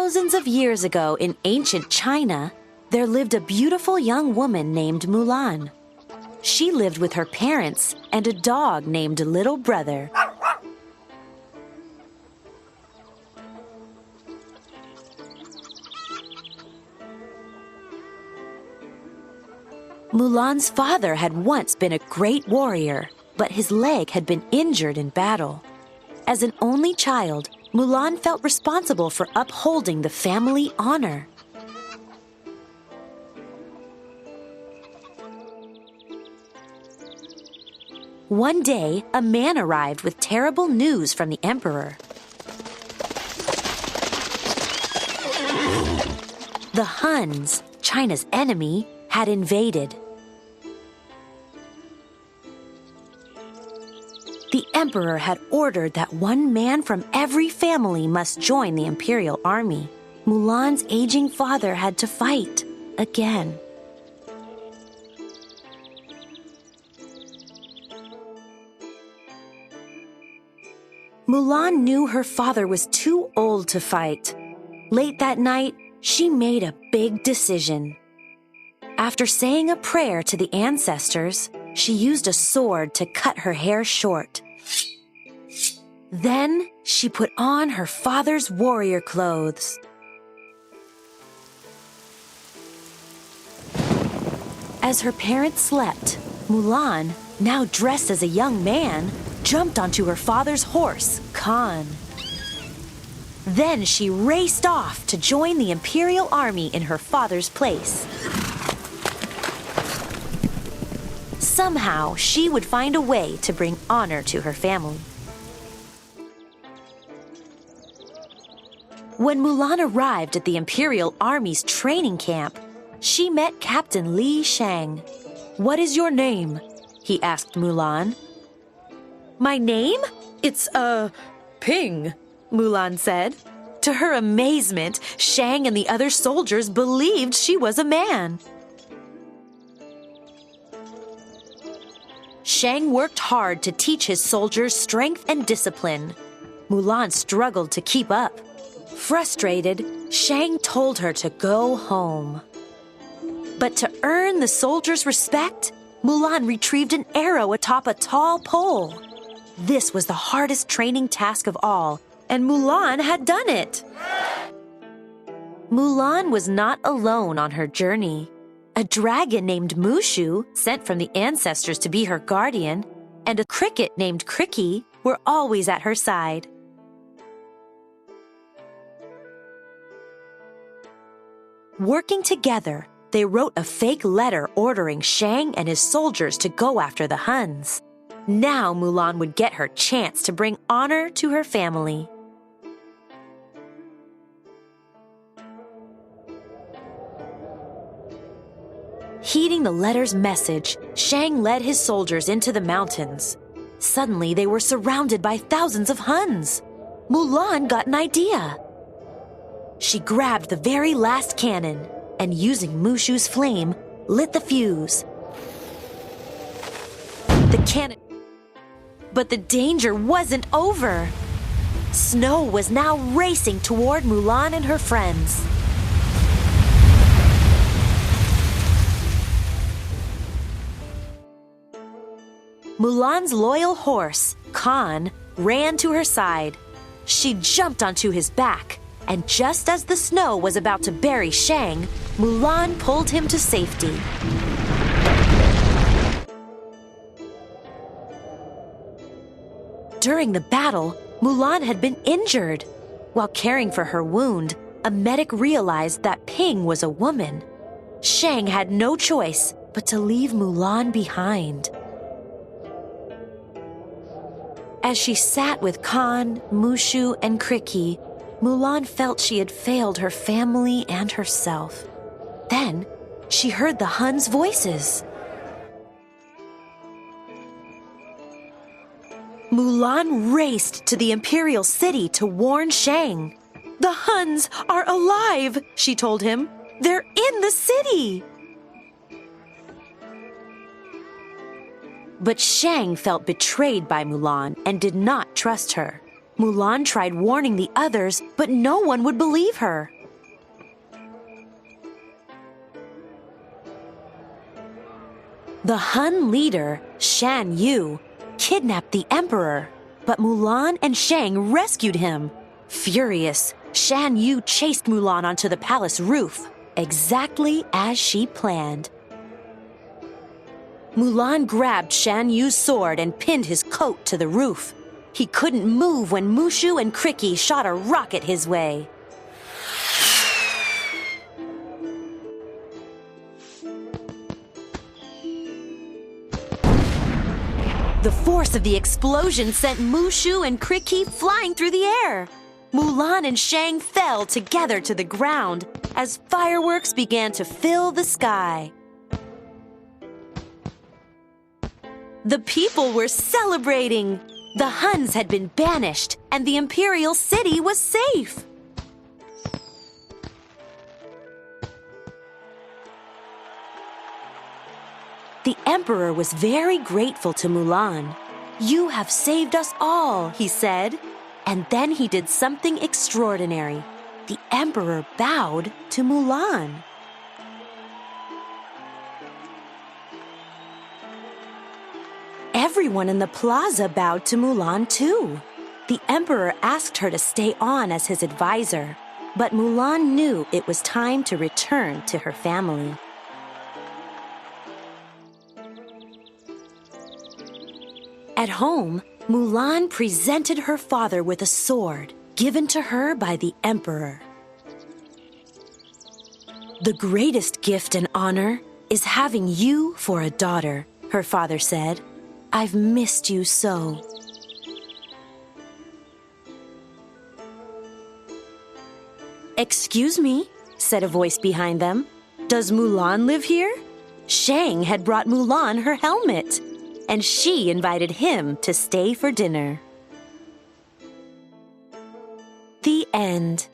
Thousands of years ago in ancient China, there lived a beautiful young woman named Mulan. She lived with her parents and a dog named Little Brother. Mulan's father had once been a great warrior, but his leg had been injured in battle. As an only child, Mulan felt responsible for upholding the family honor. One day, a man arrived with terrible news from the emperor. The Huns, China's enemy, had invaded. The emperor had ordered that one man from every family must join the imperial army. Mulan's aging father had to fight again. Mulan knew her father was too old to fight. Late that night, she made a big decision. After saying a prayer to the ancestors, she used a sword to cut her hair short. Then she put on her father's warrior clothes. As her parents slept, Mulan, now dressed as a young man, jumped onto her father's horse, Khan. Then she raced off to join the imperial army in her father's place. Somehow, she would find a way to bring honor to her family. When Mulan arrived at the Imperial Army's training camp, she met Captain Li Shang. "What is your name?" he asked Mulan. "My name? It's, Ping," Mulan said. To her amazement, Shang and the other soldiers believed she was a man. Shang worked hard to teach his soldiers strength and discipline. Mulan struggled to keep up. Frustrated, Shang told her to go home. But to earn the soldiers' respect, Mulan retrieved an arrow atop a tall pole. This was the hardest training task of all, and Mulan had done it. Mulan was not alone on her journey. A dragon named Mushu, sent from the ancestors to be her guardian, and a cricket named Cricky were always at her side. Working together, they wrote a fake letter ordering Shang and his soldiers to go after the Huns. Now Mulan would get her chance to bring honor to her family. Heeding the letter's message, Shang led his soldiers into the mountains. Suddenly, they were surrounded by thousands of Huns. Mulan got an idea. She grabbed the very last cannon and, using Mushu's flame, lit the fuse. But the danger wasn't over. Snow was now racing toward Mulan and her friends. Mulan's loyal horse, Khan, ran to her side. She jumped onto his back, and just as the snow was about to bury Shang, Mulan pulled him to safety. During the battle, Mulan had been injured. While caring for her wound, a medic realized that Ping was a woman. Shang had no choice but to leave Mulan behind. As she sat with Khan, Mushu, and Cricky, Mulan felt she had failed her family and herself. Then, she heard the Huns' voices. Mulan raced to the imperial city to warn Shang. "The Huns are alive," she told him. "They're in the city." But Shang felt betrayed by Mulan and did not trust her. Mulan tried warning the others, but no one would believe her. The Hun leader, Shan Yu, kidnapped the emperor, but Mulan and Shang rescued him. Furious, Shan Yu chased Mulan onto the palace roof, exactly as she planned. Mulan grabbed Shan Yu's sword and pinned his coat to the roof. He couldn't move when Mushu and Cricky shot a rocket his way. The force of the explosion sent Mushu and Cricky flying through the air. Mulan and Shang fell together to the ground as fireworks began to fill the sky. The people were celebrating. The Huns had been banished, and the imperial city was safe. The emperor was very grateful to Mulan. "You have saved us all," he said. And then he did something extraordinary. The emperor bowed to Mulan. Everyone in the plaza bowed to Mulan too. The emperor asked her to stay on as his advisor, but Mulan knew it was time to return to her family. At home, Mulan presented her father with a sword given to her by the emperor. "The greatest gift and honor is having you for a daughter," her father said. "I've missed you so." "Excuse me," said a voice behind them. "Does Mulan live here?" Shang had brought Mulan her helmet, and she invited him to stay for dinner. The end.